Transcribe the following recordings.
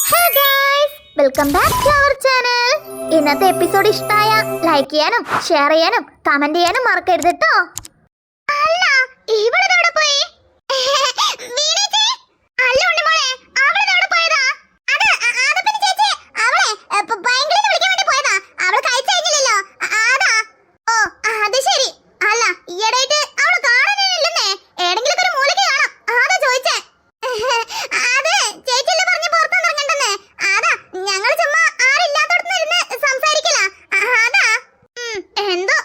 Hey guys, welcome back to our channel. ഇന്നത്തെ episode ഇഷ്ടമായ like ചെയ്യാനും ഷെയർ ചെയ്യാനും കമന്റ് ചെയ്യാനും മറക്കരുത് ട്ടോ. അല്ല ഇവിടെ എവിടെ പോയി? വീണേച്ചി അല്ല ഉണ്ണിമോളെ അവിടെ എവിടെ പോയതാ? അത് ആദപ്പൻ ചേച്ചി അവളെ ഭയങ്കര വിളിക്കാൻ വേണ്ടി പോയതാ. അവൾ കഴിച്ചു കഴിഞ്ഞില്ലല്ലോ. ആദാ ഓ അത് ശരി. അല്ല ഈയിടെയായിട്ട് അവൾ കാണാനില്ലെന്നേ. ഏതെങ്കിലും ഒരു മൂലയ്ക്ക് കാണാം. ആദാ ചോദിച്ചേ. അത് ചേച്ചിയല്ലേ പറഞ്ഞു പുറത്തു ഇറങ്ങണ്ടെന്ന്. ആദാ ഞങ്ങൾ ചുമ്മാ ആരില്ലാത്തോടത്ത് ഇരുന്ന് സംസാരിക്കല. ആദാ എന്തോ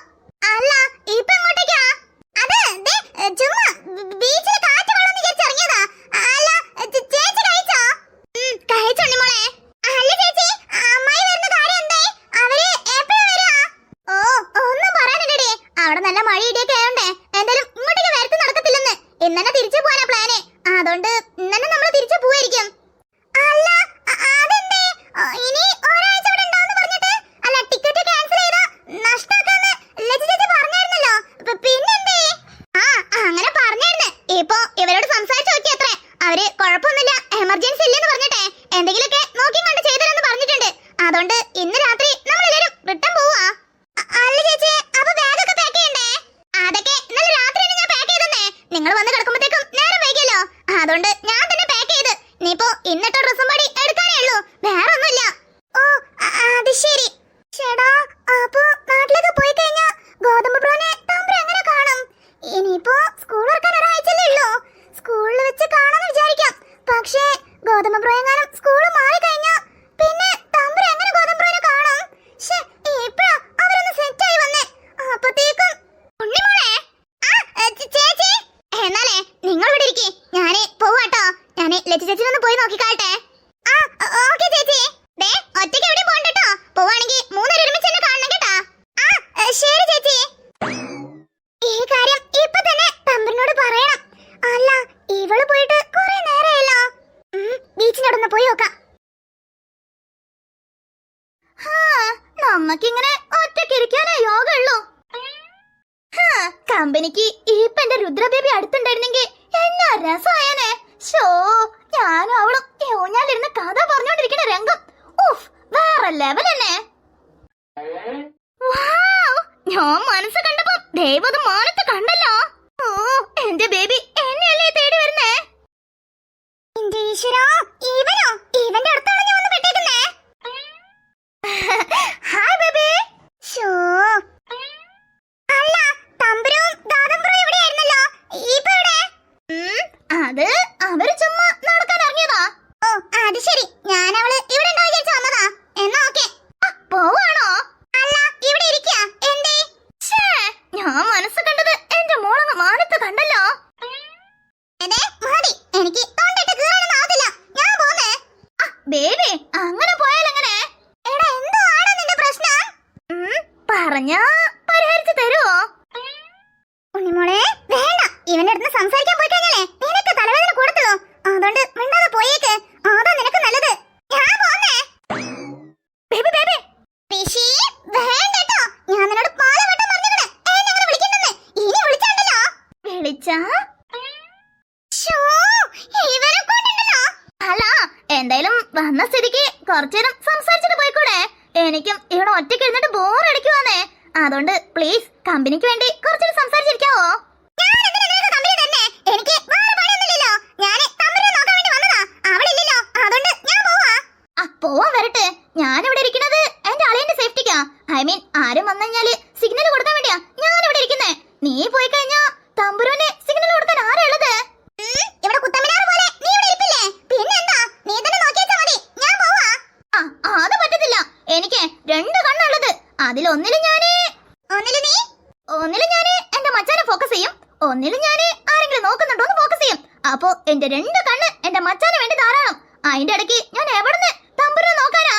അല്ല ഇപ്പൊ എങ്ങോട്ടേക്കാ? അത് ചുമ്മാ ബീച്ചിൽ കാറ്റ് വെള്ളം വിചാരിച്ചിറങ്ങിയതാ. അല്ല ചേച്ചി കഴിച്ചോ? കഴിച്ചോണ്ണിമോളെ. അല്ല ചേച്ചി അമ്മായി വരുന്ന കാര്യം എന്തായി? അവര് എപ്പോഴാ വരാ? ഓ ഒന്നും പറയാനില്ലടി. അവിടെ നല്ല മഴ ഇടിയൊക്കെ ആയോണ്ടേ എന്തായാലും ഇങ്ങോട്ടേക്ക് വരത്ത് നടക്കത്തില്ലെന്ന്. ഇന്നെ തിരിച്ചു പോകാനാ പ്ലാന്. അതുകൊണ്ട് ഇന്നെ നമ്മൾ തിരിച്ചു പോവായിരിക്കും. അല്ല അതെന്തേ ഇനി ഒരാഴ്ച ഇവിടെ ഉണ്ടാവുമെന്ന് പറഞ്ഞിട്ട്? അല്ല ടിക്കറ്റ് ക്യാൻസൽ ചെയ്താ നഷ്ടാക്കാന്ന് ലജി ചേച്ചി പറഞ്ഞായിരുന്നല്ലോ. പിന്നെന്തേ? അങ്ങനെ പറഞ്ഞായിരുന്നു. ഇപ്പൊ ഇവരോട് സംസാരിച്ചു നോക്കിയത്രേ. അവര് കുഴപ്പമൊന്നുമില്ല, എമർജൻസി ഇല്ലെന്ന് പറഞ്ഞിട്ടെ എന്തെങ്കിലുമൊക്കെ നോക്കി കണ്ട് ചെയ്തതെന്ന് പറഞ്ഞിട്ടുണ്ട്. അതുകൊണ്ട് ഇന്ന് രാത്രി നമ്മളെല്ലാരും റിട്ടേൺ പോവാ. അല്ല ചേച്ചി അപ്പൊ ബാഗൊക്കെ പാക്ക് ചെയ്യണ്ടേ? അതൊക്കെ ഇന്നലെ രാത്രിയാണ് ഞാൻ പാക്ക് ചെയ്തേ. നിങ്ങൾ വന്ന് കിടക്കുമ്പോഴത്തേക്കും നേരം വൈകിയല്ലോ. അതുകൊണ്ട് ഞാൻ തന്നെ പാക്ക് ചെയ്ത്. നീയിപ്പോ ഇന്നിട്ട ഡ്രസ്സും പടി എടുക്കാനേ ഉള്ളൂ, വേറെ ഒന്നുമില്ല. ഓ അത് ശരി. ചേടാ അപ്പൊ നാട്ടിലേക്ക് പോയി കഴിഞ്ഞാ ഗോതമ്പ് ബ്രോനെ തമ്പുര എങ്ങനെ കാണും? ഇനിയിപ്പോ സ്കൂൾ തുറക്കാൻ ഒരാഴ്ചയല്ലേ ഉള്ളൂ. സ്കൂളിൽ വെച്ച് കാണാന്ന് വിചാരിക്കാം. പക്ഷേ ഗോതമ്പ് ബ്രോ എങ്ങാനും സ്കൂൾ മാറി കഴിഞ്ഞാ പിന്നെ തമ്പുര എങ്ങനെ ഗോതമ്പ് ബ്രോനെ കാണും? ഇപ്പഴാ അവരൊന്ന് സെറ്റ് ആയി വന്നേ. അപ്പത്തേക്കും ഉണ്ണിമോളെ ചേച്ചി എന്നാലേ നിങ്ങൾ ഇവിടെ ഇരിക്കേ, ഞാനേ പോവാട്ടോ. ഞാനേ ലച്ചു ചേച്ചിനൊന്ന് പോയി നോക്കിക്കാട്ടെ. ഓക്കെ ചേച്ചി. ഒറ്റയ്ക്ക് എവിടെയും പോകണ്ടോ. പോവാണെങ്കിൽ മൂന്നേരം ഒരുമിച്ച് എന്നെ കാണണം കേട്ടാ. ശരി ചേച്ചി. ഈ കാര്യം ഇപ്പൊ തന്നെ തമ്പുരനോട് പറയണം. അല്ല ഇവള് പോയിട്ട് കുറെ നേരമല്ലോ. ബീച്ചിനോടൊന്ന് പോയി നോക്കാം. നമ്മക്കിങ്ങനെ ഒറ്റയ്ക്ക് ഇരിക്കാനേ യോഗമുള്ളൂ. കമ്പനിക്ക് ഇപ്പൊ എന്റെ രുദ്ര ബേബി അടുത്തുണ്ടായിരുന്നെങ്കിൽ എന്നാ രസമായനെ. ഷോ ഞാനും അവളും ഊഞ്ഞാലിരുന്ന് കഥ പറഞ്ഞോണ്ടിരിക്കണ രംഗം വേറെ ലെവൽ തന്നെ. ഞാൻ മനസ്സ് കണ്ടപ്പോ ദൈവം മാനത്ത് കണ്ടല്ലോ. ഓ എന്റെ ബേബി എന്നെയല്ലേ തേടി വരുന്നേ. ഇവനോ? ഇവന്റെ അടുത്താണ് ഞാൻ വന്ന് പെട്ടേക്കുന്നേ. Hi baby. ഷോ അല്ല തമ്പുരും ദാദംബ്രോ എവിടെയായിരുന്നല്ലോ. ഇപ്പൊ എവിടെ? അത് അവര് ചുമ്മാ നടക്കാൻ ഇറങ്ങിയതാ. ഓ അത് ശരി. ഞാൻ അവള് ഇവിടെ ഉണ്ടോ വിചാരിച്ചു വന്നതാ. എന്നാ ഓക്കെ പോവാണോ? അല്ല ഇവിടെ ഇരിക്കാ. എന്തേ? ഞാൻ മനസ്സ് കണ്ടത് എന്റെ മോളങ്ങ് മാനത്ത് കണ്ടല്ലോ. മതി എനിക്ക് തൊണ്ടിട്ട് കീറാനൊന്നും ആവത്തില്ല. ഞാൻ പോന്നേ. ബേബി അങ്ങനെ പോയാലെങ്ങനെ? എടാ എന്തോ ആണ് നിന്റെ പ്രശ്നം? പറഞ്ഞാ പരിഹരിച്ചു തരുവോ? ഉണ്ണിമോളെ വേണ്ട. ഇവന്റെ അടുത്ത് സംസാരിക്കാൻ പോയി കഴിഞ്ഞാലേ നിനക്ക് തലവേദന കൊടുത്തുള്ളൂ. അതുകൊണ്ട് മിണ്ടാതെ പോയേക്ക്. അതാ നിനക്ക് നല്ലത്. ഞാൻ പോന്നേ. ബേബി ബേബി പിശി വേണ്ടട്ടോ. ഞാൻ നിന്നോട് പലവട്ടം പറഞ്ഞിട്ടുണ്ട് എന്നെ അങ്ങനെ വിളിക്കണ്ടെന്ന്. ഇനി വിളിച്ചാണ്ടല്ലോ. വിളിച്ചാ ഇവരെ കൊണ്ടുണ്ടല്ലോ. അല്ല എന്തായാലും വന്ന സ്ഥിതിക്ക് കുറച്ചേരം സംസാരിച്ചിട്ട് പോയിക്കൂടെ? എനിക്കും ഇവിടെ ഒറ്റയ്ക്ക് ഇരുന്നിട്ട് ബോറടിക്കുവാന്നേ. അതുകൊണ്ട് പ്ലീസ് കമ്പനിക്ക് വേണ്ടി കുറച്ചേരം സംസാരിച്ചിരിക്കാവോ? എനിക്ക് വേറെ പണിയൊന്നുമില്ലല്ലോ. ഞാൻ തമ്പുരനെ നോക്കാൻ വേണ്ടി വന്നതാ. അവളില്ലല്ലോ, അതുകൊണ്ട് ഞാൻ പോവാ. പോവാൻ വരട്ടെ. ഞാനിവിടെ ഇരിക്കുന്നത് എന്റെ അളിയന്റെ സേഫ്റ്റിക്കാ. ഐ മീൻ ആരും വന്നു കഴിഞ്ഞാല് സിഗ്നൽ കൊടുക്കാൻ വേണ്ടിയാ ഞാനിവിടെ ഇരിക്കുന്നേ. നീ പോയി കഴിഞ്ഞാ തമ്പുരനെ സിഗ്നൽ കൊടുക്കാൻ ആരാ ഉള്ളത്? ഇവിടെ കുത്തമ്പനാറ് പോലെ നീ ഇവിടെ ഇരിപ്പില്ലേ? പിന്നെന്താ? നീ തന്നെ നോക്കിയാ മതി. ഞാൻ പോവാ. അത് പറ്റത്തില്ല. എനിക്ക് രണ്ട് കണ്ണുള്ളത്. അതിലൊന്നിലും ഞാന് എന്റെ മച്ചാനെ ഫോക്കസ് ചെയ്യും, ഒന്നിലും ഞാന് ആരെങ്കിലും നോക്കുന്നുണ്ടോ എന്ന് ഫോക്കസ് ചെയ്യും. അപ്പോ എന്റെ രണ്ട് കണ്ണ് എന്റെ മച്ചാന് വേണ്ടി ധാരാളം. അതിന്റെ ഇടയ്ക്ക് ഞാൻ എവിടുന്ന് തമ്പുരനെ നോക്കാനാ?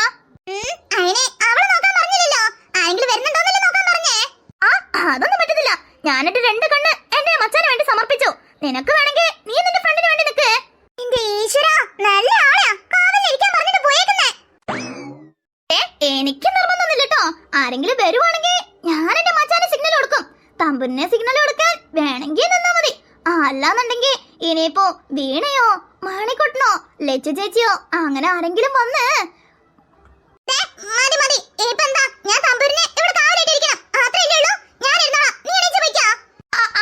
അവളെ നോക്കാൻ പറഞ്ഞില്ലല്ലോ. ആരെങ്കിലും വരുന്നുണ്ടോന്നല്ലേ നോക്കാൻ പറഞ്ഞേ. അതൊന്നും പറ്റത്തില്ല. ഞാനെന്റെ രണ്ട് കണ്ണ് എന്റെ മച്ചാന് വേണ്ടി സമർപ്പിച്ചു. നിനക്ക് വേണമെങ്കിൽ നീ നിന്റെ ഫ്രണ്ടിന് വേണ്ടി നിൽക്ക്. നല്ല ആളാ. കാവലിരിക്കാൻ പറഞ്ഞിട്ട് പോയേക്കുന്നേ. എനിക്ക് നിർബന്ധമൊന്നുമില്ല കേട്ടോ. ആരെങ്കിലും വരുവാണെങ്കിൽ ഞാൻ എന്റെ മച്ചാന് സിഗ്നൽ കൊടുക്കും. തമ്പുരനെ സിഗ്നൽ കൊടുക്കാൻ വേണമെങ്കിൽ നിന്നാ മതി. അല്ലാന്നുണ്ടെങ്കിൽ ഇനിയിപ്പോ വീണയോ മണിക്കുട്ടനോ ലച്ചു ചേച്ചിയോ അങ്ങനെ ആരെങ്കിലും വന്ന് മതി മതി ഇപ്പൊ എന്താ ഞാൻ തമ്പുരിനെ ഇവിടെ കാവലിട്ടിരിക്കണം അത്രയല്ലേ ഉള്ളൂ ഞാൻ ഇരുന്നോളാം നീ എണീച്ച് പോയിക്കോ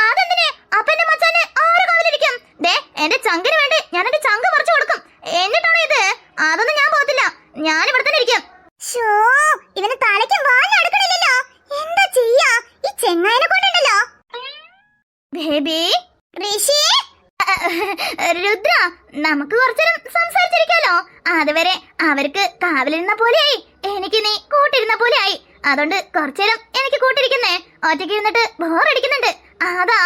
അതെന്തിനെ അപ്പന്റെ മച്ചാനെ ആര് കാവലിരിക്കും ദേ എന്റെ ചങ്കിന് വേണ്ടി ഞാൻ എന്റെ ചങ്ക് പറിച്ചു കൊടുക്കും എന്നിട്ടാണോ ഇത് അതൊന്നും ഞാൻ പോകത്തില്ല ഞാൻ ഇവിടെ തന്നെ ഇരിക്കും ഇവന് തലയ്ക്ക് വാലടക്കണില്ലല്ലോ എന്താ ചെയ്യാ ഈ ചെങ്ങായിനെ കൊണ്ടുണ്ടല്ലോ ബേബി ഋഷി രുദ്ര നമുക്ക് കുറച്ചേരം സംസാരിച്ചിരിക്കാലോ അതുവരെ അവർക്ക് കാവലിരുന്ന പോലെയായി എനിക്ക് നീ കൂട്ടിരുന്ന പോലെയായി അതുകൊണ്ട് കുറച്ചേരം എനിക്ക് കൂട്ടിരിക്കുന്നേ ഒറ്റയ്ക്ക് ഇരുന്നിട്ട് ബോറടിക്കുന്നുണ്ട് അതാ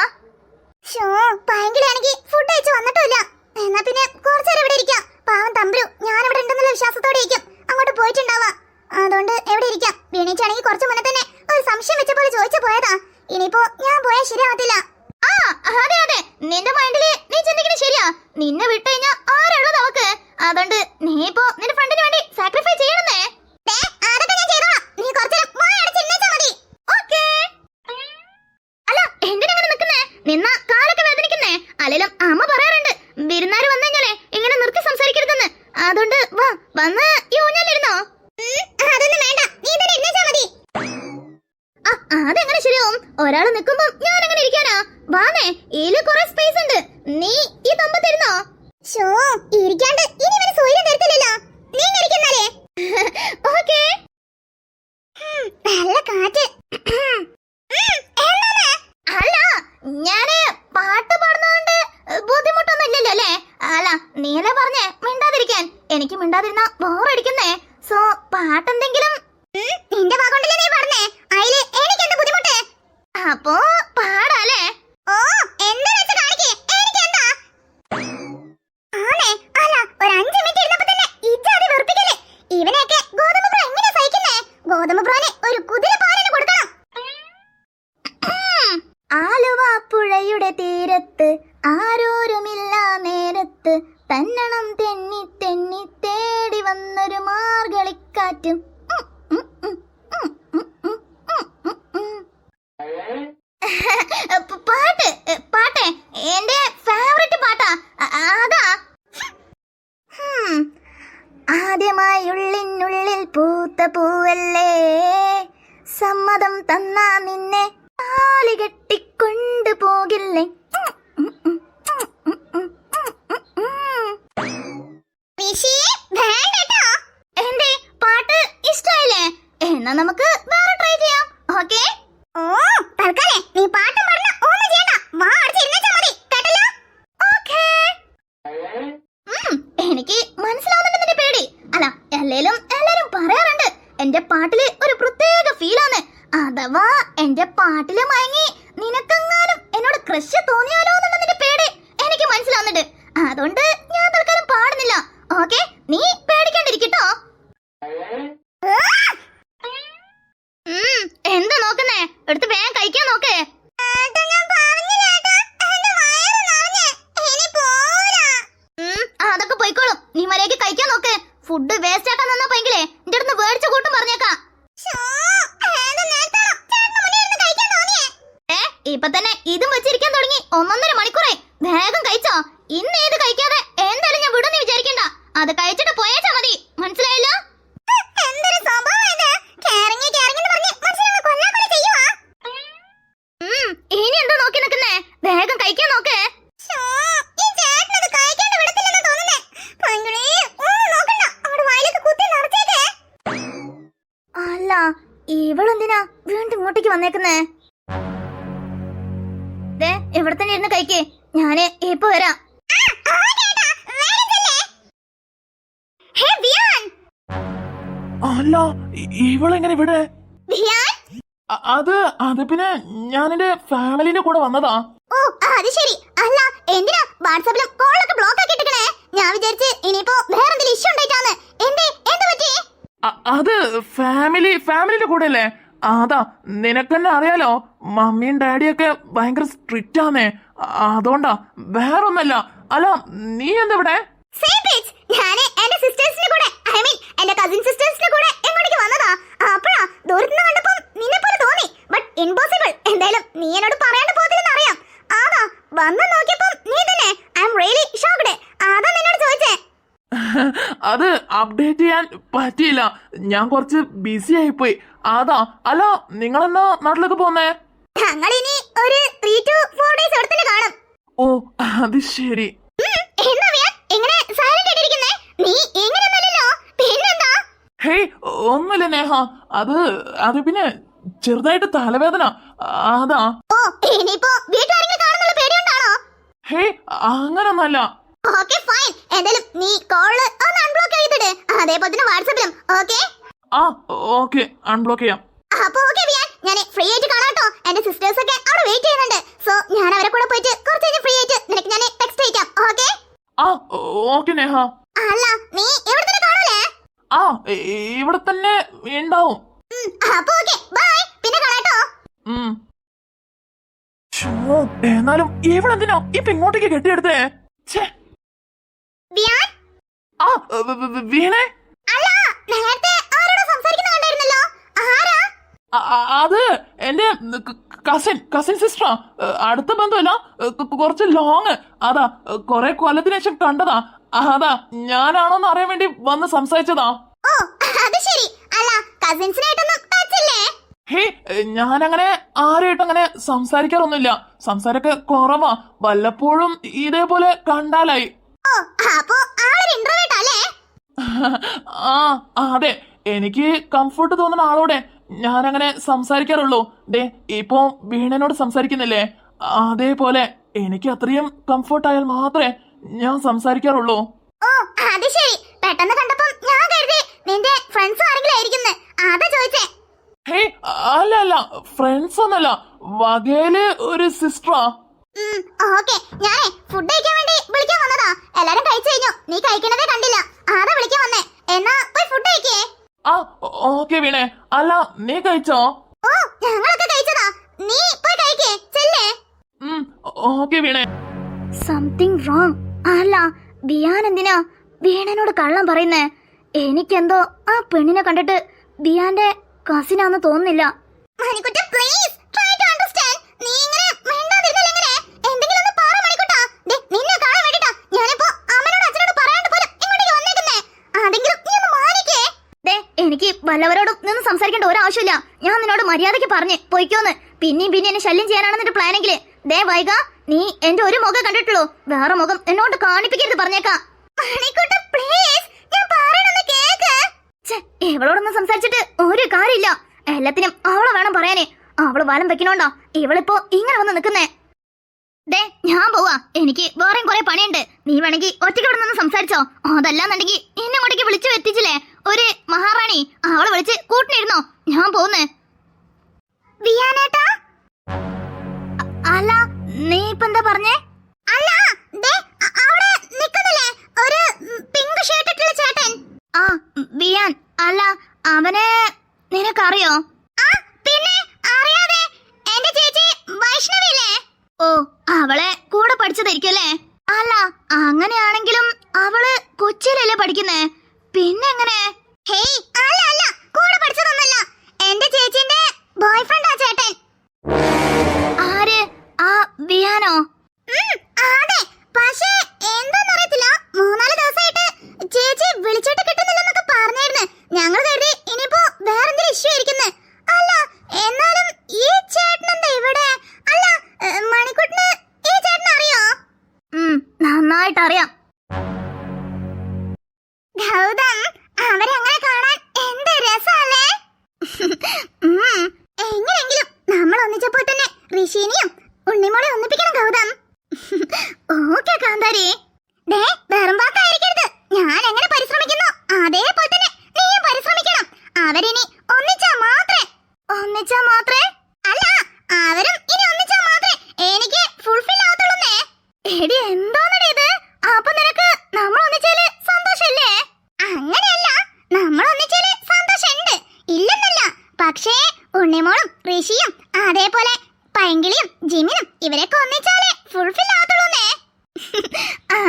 ഭയങ്കരയാണെങ്കിൽ ഫുഡ് കഴിച്ചു വന്നിട്ടില്ല എന്നാ പിന്നെ കുറച്ചേരം ഇവിടെ ഇരിക്കാം പാവം തമ്പുരു ഞാൻ ഇവിടെ ഉണ്ടെന്നുള്ള വിശ്വാസത്തോടെ ഇരിക്കും അങ്ങോട്ട് പോയിട്ടുണ്ടാവാ അതുകൊണ്ട് എവിടെ ഇരിക്കാം വീണീച്ചാണെങ്കിൽ കുറച്ചു മുന്നേ തന്നെ ഒരു സംശയം വെച്ച പോലെ ചോദിച്ചു പോയതാ ഇനിയിപ്പോ ഞാൻ പോയാൽ ശരിയാവത്തില്ല അതെ അതെ നിന്റെ മൈൻഡില് നീ ചിന്തിക്കുന്നത് ശരിയാ നിന്നെ വിട്ടുകഴിഞ്ഞാ ആരുള്ളത് അവക്ക് അതുകൊണ്ട് നീ ഇപ്പോ നിന്റെ ഫ്രണ്ടിന് വേണ്ടി സാക്രിഫൈസ് ചെയ്യണമെന്നേ നീ അല്ല എന്തിനങ്ങനെ നിക്കുന്നേ നിന്ന കാലൊക്കെ വേദനിക്കുന്നേ അല്ലെങ്കിലും അമ്മ പറയാറുണ്ട് വിരുന്നാര് വന്നു കഴിഞ്ഞാലേ ഇങ്ങനെ നിർത്തി സംസാരിക്കരുതെന്ന് അതുകൊണ്ട് വാ വന്ന് ഈ ഊഞ്ഞാലിരുന്നോ അതൊന്നും വേണ്ട നീ തന്നെ ഇരുന്നേച്ചാ മതി അതെങ്ങനെ ശരിയാവും ഒരാള് നിക്കുമ്പോ ഞാൻ അങ്ങനെ ഇരിക്കാനാ വാനേ ഇതില് കുറെ സ്പേസ് ഉണ്ട് നീ ഈ തമ്പത്തിരുന്നോ ഇരിക്കാണ്ട് ഇനി ഇവന് സൂര്യൻ തരത്തില്ലല്ലോ നീ ഇരിക്കുന്നാലേ ഓക്കേ നല്ല കാറ്റ് അല്ല ഞാന് പാട്ട് പാടുന്നതുകൊണ്ട് ബുദ്ധിമുട്ടൊന്നും ഇല്ലല്ലോ അല്ലേ അല്ല നീല പറഞ്ഞേ മിണ്ടാതിരിക്കാൻ എനിക്ക് മിണ്ടാതിരുന്ന ബോറടിക്കുന്നേ സോ പാട്ടെന്തെങ്കിലും നിന്റെ വാഗോണ്ടല്ലേ നീ പറഞ്ഞേ അതില് എനിക്ക് എന്ത് ബുദ്ധിമുട്ട് അപ്പോ പാടാലേ ഓ എന്താ വെച്ച് കാണിക്കേ എനിക്ക് എന്താ ആണേ അല്ല ഒരു 5 മിനിറ്റ് ഇരുന്നപ്പോ തന്നെ ഇജാതി വെറുപ്പിക്കല്ലേ ഇവനെയൊക്കെ ഗോതമ്പ് ബ്രോ എങ്ങനെ സഹിക്കുന്നേ ഗോതമ്പ് ബ്രോനെ ഒരു കുതിരപ്പാലിന് കൊടുക്കണം ആലുവ പുഴയുടെ തീരത്ത് ആരോരുമില്ല നേരത്ത് തന്നണം തെന്നി തെന്നി തേടി വന്നൊരു മാർഗളിക്കാറ്റും പാട്ട് പാട്ടേ എന്റെ ഫേവറേറ്റ് പാട്ടാ അതാ ആദ്യമായി ഉള്ളിനുള്ളിൽ പൂത്ത പൂവല്ലേ സമ്മതം തന്നാ നിന്നെ താലി കെട്ടിക്കൊണ്ടു പോകില്ലേ എന്റെ പാട്ട് ഇഷ്ടായില്ലേ എന്നാ നമുക്ക് വേറെ ട്രൈ ചെയ്യാം ഓക്കേ ഓ തൽക്കാലേ നീ പാട്ടും പാടില്ല ഒന്നും ചെയ്യണ്ട വാ അടച്ച് ഇരുന്നേച്ചാ മതി കേട്ടല്ലോ ഓക്കേ എനിക്ക് മനസ്സിലാവുന്നുണ്ട് നിന്റെ പേടി അല്ല എല്ലാരും പറയാറുണ്ട് എന്റെ പാട്ടില് ഒരു പ്രത്യേക ഫീലാണ് അഥവാ എന്റെ പാട്ടില് മയങ്ങി നിനക്കെങ്ങാനും എന്നോട് ക്രഷ് തോന്നിയാലോ എന്നുള്ള നിന്റെ പേടി എനിക്ക് മനസ്സിലാവുന്നുണ്ട് അതുകൊണ്ട് ഞാൻ തൽക്കാലം പാടുന്നില്ല ഓക്കേ നീ പേടിക്കാണ്ടിരിക്കട്ടോ എന്താ നോക്കുന്നേ എടുത്ത് വേഗം കഴിക്കാൻ നോക്ക് അതൊക്കെ പോയിക്കോളും നീ മര്യാദയ്ക്ക് കഴിക്കാൻ നോക്ക് ഫുഡ് വേസ്റ്റ് ആക്കാൻ നിന്നാ പോയെങ്കിലേ എന്റെ അടുത്ത് മേടിച്ച കൂട്ടും പറഞ്ഞേക്കാം ഇപ്പൊ തന്നെ ഇതും വെച്ചിരിക്കാൻ തുടങ്ങി 1.5 മണിക്കൂറായി വേഗം കഴിച്ചോ ഇന്ന് ഇത് കഴിക്കാതെ എന്തായാലും ഞാൻ വിടുന്ന് വിചാരിക്കണ്ട അത് കഴിച്ചിട്ട് പോയേച്ചാ മതി മനസ്സിലായല്ലോ ഇനി എന്താ നോക്കി നിക്കുന്നേ വേഗം കഴിക്കാൻ നോക്ക് അല്ല ഇവളെന്തിനാ വീണ്ടും ഇങ്ങോട്ടേക്ക് വന്നേക്കുന്നേ ഇവിടെ തന്നെ ഇരുന്ന് കഴിക്കേ ഞാന് ഇപ്പൊ വരാം അല്ല ഇവളെങ്ങനെ ഇവിടെ അത് പിന്നെ ഞാൻ എന്റെ ഫാമിലിന്റെ കൂടെ വന്നതാ ഓ അത് ശരി അല്ല എന്തിനാ വാട്സാപ്പിലും കോളൊക്കെ ബ്ലോക്ക് ആക്കിയിട്ടേ ഞാൻ വിചാരിച്ച് ഇനിയിപ്പോ വേറെ എന്തെങ്കിലും ഇഷ്യൂ ഉണ്ടായിട്ടാണ് എന്ത് പറ്റി അത് ഫാമിലിന്റെ കൂടെ അല്ലേ അതാ നിനക്കെന്നെ അറിയാലോ മമ്മിയും ഡാഡിയൊക്കെ ഭയങ്കര സ്ട്രിക്റ്റ് ആന്നേ അതുകൊണ്ടാ വേറൊന്നല്ല അല്ല നീ എന്താ ഇവിടെ ഞാന് എന്റെ സിസ്റ്റേഴ്സിന്റെ കൂടെ എന്റെ കസിൻ സിസ്റ്റേഴ്സിന്റെ കൂടെ എങ്ങോട്ടേക്ക് വന്നതാ അപ്പഴാ ദൂരത്തുനിന്ന് കണ്ടപ്പോ നിന്നെ പോലെ തോന്നി ബട്ട് ഇംപോസിബിൾ എന്തായാലും നീ എന്നോട് പറയാണ്ട് പോകത്തില്ലെന്ന് അറിയാം അതാ വന്ന് നോക്കിയപ്പോ നീ തന്നെ ഐ ആം റിയലി ഷോക്ക്ഡ് അതാ നിന്നോട് ചോദിച്ചേ മീറ്റ് ചെയ്യാൻ പറ്റിയില്ല. ഞാൻ കുറച്ച് ബിസി ആയിപ്പോയി. അതാ. അല്ല, നിങ്ങളെന്നാ നാട്ടിലേക്ക് പോന്നേ? ഞങ്ങളിനി ഒരു 3 to 4 days എടുത്തിട്ട് കാണും. ഓ, അത് ശരി. എന്താ വിയാൻ ഇങ്ങനെ സൈലന്റ് ആയിട്ടിരിക്കുന്നേ? നീ എങ്ങനെയൊന്നുമല്ലല്ലോ. പിന്നെന്താ? ഹേയ്, ഒന്നുമില്ല നേഹ. അത് പിന്നെ ചെറുതായിട്ട് തലവേദന. അതാ. ഓ, ഇനിയിപ്പോ വീട്ടിലാരെങ്കിലും കാണുന്നുള്ള പേടിയുണ്ടാണോ? ഹേയ്, അങ്ങനൊന്നല്ല. Okay fine. എന്തായാലും നീ കോള് ഒന്ന് അൺബ്ലോക്ക് ചെയ്തിട്. അതേപോലെ തന്നെ വാട്സാപ്പിലും. ഓക്കേ? ആ, ഓക്കെ, അൺബ്ലോക്ക് ചെയ്യാം. അപ്പൊ ഓക്കേ വിയാൻ, ഞാൻ ഫ്രീ ആയിട്ട് കാണാട്ടോ. എന്റെ സിസ്റ്റേഴ്സ് ഒക്കെ അവിടെ വെയിറ്റ് ചെയ്യുന്നുണ്ട്. സോ ഞാൻ അവരെ കൂടെ പോയിട്ട് കുറച്ച് കഴിഞ്ഞ് ഫ്രീ ആയിട്ട് നിനക്ക് ഞാൻ ടെക്സ്റ്റ് അയക്കാം. ഓക്കേ? ആ, ഓക്കെ നേഹ. അല്ല, നീ ഇവിടെ തന്നെ കാണൂലേ? ആ, ഇവിടെ തന്നെ ഉണ്ടാവും. അപ്പൊ ഓക്കേ, ബൈ. പിന്നെ കാണാട്ടോ. എന്നാലും ഇവളെന്തിനാ ഇപ്പൊ ഇങ്ങോട്ടേക്ക് കെട്ടിയെടുത്തേ? വിയാൻ? ആ, വീണേ? അല്ല, നേരത്തെ ആരോടോ സംസാരിക്കുന്ന കണ്ടായിരുന്നല്ലോ. ആരാ? അത് എന്റെ കസിൻ സിസ്റ്ററാ. അടുത്ത ബന്ധമല്ല, കുറച്ച് ലോങ്. അതാ, കൊറേ കൊല്ലത്തിന് ശേഷം കണ്ടതാ. അതാ, ഞാനാണോന്ന് അറിയാൻ വേണ്ടി വന്ന് സംസാരിച്ചതാ. ഓ, അത് ശരി. അല്ല, കസിൻസിനായിട്ടൊന്നും ടച്ചില്ലേ? ഹേ, ഞാനങ്ങനെ ആരായിട്ടും അങ്ങനെ സംസാരിക്കാറൊന്നുമില്ല. സംസാരമൊക്കെ കുറവാ. വല്ലപ്പോഴും ഇതേപോലെ കണ്ടാലായി. ഓ, അപ്പൊ ആളൊരു ഇന്റർവേർട്ട് അല്ലേ? ആ, അതെ. എനിക്ക് കംഫർട്ട് തോന്നുന്ന ആളോടെ ഞാനങ്ങനെ സംസാരിക്കാറുള്ളൂ. ദേ, ഇപ്പൊ വീണനോട് സംസാരിക്കുന്നില്ലേ, അതേപോലെ എനിക്ക് അത്രയും കംഫർട്ട് ആയാൽ മാത്രമേ ഞാൻ സംസാരിക്കാറുള്ളൂ. ഓ, അത് ശരി. പെട്ടെന്ന് കണ്ടപ്പം ഞാൻ കരുതി നിന്റെ ഫ്രണ്ട്സ് ആരെങ്കിലും ആയിരിക്കുന്നേ. അതാ ചോദിച്ചേ. ഹേ, അല്ല, ഫ്രണ്ട്സ് ഒന്നല്ല, വകയില് ഒരു സിസ്റ്ററാ. ഓക്കെ, ഞാനേ ഫുഡ് കഴിക്കാൻ വേണ്ടി വിളിക്കാൻ വന്നതാ. എല്ലാരും കഴിച്ചു കഴിഞ്ഞു. നീ കഴിക്കണതേ കണ്ടില്ല. ആരാ വിളിക്കാൻ വന്നേ? എന്നാ പോയി ഫുഡ് കഴിക്കേ. ആ, ഓക്കെ വീണേ. അല്ല, നീ കഴിച്ചോ? ഓ, ഞങ്ങളൊക്കെ കഴിച്ചതാ. നീ പോയി കഴിക്കേ. ചെല്ലേ. ഓക്കെ വീണേ. Something wrong. അല്ല, ബിയാൻ എന്തിനാ വീണനോട് കള്ളം പറയുന്നേ? എനിക്കെന്തോ ആ പെണ്ണിനെ കണ്ടിട്ട് ബിയാന്റെ കസിനാന്ന് തോന്നുന്നില്ല. Please try to understand. നീ ഇങ്ങനെ മിണ്ടാതിരുന്നാൽ എങ്ങനെ? എന്തെങ്കിലും ഒന്ന് പറ മണിക്കുട്ടാ. ദേ, നിന്നെ കാണാൻ വേണ്ടിട്ടാ ഞാനിപ്പോ അമ്മനോട് അച്ഛനോട് പറയാണ്ട് പോലും ഇങ്ങോട്ടേക്ക് വന്നേക്കുന്നേ. അതെങ്കിലും നീ ഒന്ന് മാറിക്കേ. ദേ, എനിക്ക് വല്ലവരോടും നിന്ന് സംസാരിക്കേണ്ട ഒരാവശ്യമില്ല. ഞാൻ നിന്നോട് മര്യാദയ്ക്ക് പറഞ്ഞ് പൊയ്ക്കോന്ന്. പിന്നെയും എന്നെ ശല്യം ചെയ്യാനാണ് നിന്റെ പ്ലാനെങ്കിൽ ദേ വൈക, നീ എന്റെ ഒരു മുഖം കണ്ടിട്ടുള്ളൂ. വേറെ മുഖം എന്നോട് കാണിപ്പിക്കരുത് പറഞ്ഞേക്കാം. പ്ലീസ്, ഞാൻ പറയണൊന്ന് കേക്ക്. ഇവളോടൊന്നും സംസാരിച്ചിട്ട് ഒരു കാര്യമില്ല. എല്ലാത്തിനും അവളെ വേണം പറയാനേ. അവള് വലം വെക്കണോണ്ടാ ഇവളിപ്പോ ഇങ്ങനെ വന്ന് നിക്കുന്നേ. ദേ, ഞാൻ പോവാ. എനിക്ക് വേറെയും കുറെ പണിയുണ്ട്. നീ വേണമെങ്കിൽ ഒറ്റയ്ക്ക് ഇവിടെ നിന്ന് സംസാരിച്ചോ. അതല്ലാന്നുണ്ടെങ്കിൽ എന്നെ ഇങ്ങോട്ടേക്ക് വിളിച്ചു എത്തിച്ചില്ലേ ഒരു മഹാറാണി, അവളെ വിളിച്ച് കൂട്ടിനിരുന്നോ. ഞാൻ പോന്നേ. അല്ല, നീ ഇപ്പൊ എന്താ പറഞ്ഞേ? അല്ല, അവിടെ നിക്കുന്നില്ലേ ഒരു പിങ്ക് ഷർട്ട് ഇട്ടുള്ള ചേട്ടൻ? ആ, വിയാൻ. അല്ല, അവനെ നിനക്കറിയോ? പിന്നെ അറിയാതെ. എന്റെ ചേച്ചി വൈഷ്ണവില്ലേ? ഓ, അവളെ കൂടെ പഠിച്ചതായിരിക്കുമല്ലേ? അല്ല, അങ്ങനെയാണെങ്കിലും അവള് കൊച്ചിയിലല്ലേ പഠിക്കുന്നേ? പിന്നെങ്ങനെ? ഹേയ്, അല്ല, കൂടെ പഠിച്ചതൊന്നല്ല. എന്റെ ചേച്ചിന്റെ ബോയ്ഫ്രണ്ട് ആ ചേട്ടൻ. ആര്? ആ വിയാനോ? അതെ. പക്ഷേ എന്താന്നറിയത്തില്ല, 3-4 ദിവസമായിട്ട് ചേച്ചി വിളിച്ചിട്ട് കിട്ടുന്നില്ലെന്നൊക്കെ പറഞ്ഞായിരുന്നു. ഞങ്ങൾ കരുതി ഇനിയിപ്പോ വേറെന്തൊരു ഇഷ്യൂ ആയിരിക്കുന്നേ. അല്ല, എന്നാലും ഈ ചേട്ടനെന്താ ഇവിടെ? അല്ല, മണിക്കുട്ടിന് ഈ ചേട്ടനെ അറിയോ? നന്നായിട്ട് അറിയാം. ഗൗതം, അവരങ്ങനെ കാണാൻ എന്ത് രസമല്ലേ? എങ്ങനെയെങ്കിലും നമ്മൾ ഒന്നിച്ചപ്പോൾ തന്നെ ഋഷീനെയും ഉണ്ണിമോളെ ഒന്നിപ്പിക്കണം ഗൗതം. ഓക്കെ കാന്താരി. വെറും വാക്കായിരിക്കരുത്. ഞാൻ എങ്ങനെ പരിശ്രമിക്കുന്നു അതേപോലെ തന്നെ നീയും പരിശ്രമിക്കണം. അവരിനി ഒന്നിച്ചാ മാത്രേ അല്ല, അവരും ഇനി ഒന്നിച്ചാ മാത്രമേ എനിക്ക് ഫുൾഫിൽ ആവത്തുള്ളൂ. എടി, എന്തോന്നടി ഇത്? അപ്പൊ നിനക്ക് നമ്മൾ ഒന്നിച്ചാല് സന്തോഷല്ലേ? അങ്ങനെയല്ല, നമ്മൾ ഒന്നിച്ചാല് സന്തോഷമുണ്ട്, ഇല്ലെന്നല്ല. പക്ഷേ ഉണ്ണിമോളും ഋഷിയും അതേപോലെ പൈങ്കിളിയും ജിമിനും ഇവരൊക്കെ ഒന്നിച്ചാലേ ഫുൾഫിൽ ആവത്തുള്ളൂന്നേ.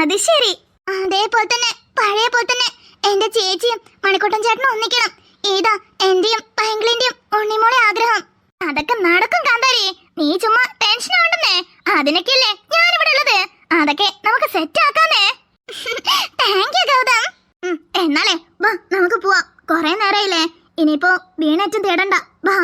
അത് ശരി. അതേപോലെ തന്നെ പഴയ പോലെ തന്നെ എന്റെ ചേച്ചിയും മണിക്കുട്ടൻ ചേട്ടനും ഒന്നിക്കണം. ഇതാ എന്റെയും പൈങ്കിളിന്റെയും ഉണ്ണിമോളെ ആഗ്രഹം. അതൊക്കെ നടക്കും കാന്താരി. നീ ചുമ്മാ ടെൻഷൻ ആവണ്ടെന്നേ. അതിനൊക്കെയല്ലേ ഞാനിവിടെ ഉള്ളത്. അതൊക്കെ നമുക്ക് സെറ്റ് ആക്കാന്നേ. Thank you Gautham. എന്നാലേ വാ നമുക്ക് പോവാം. കൊറേ നേരമായില്ലേ, ഇനിയിപ്പോ വീണേറ്റം തേടണ്ട. വാ.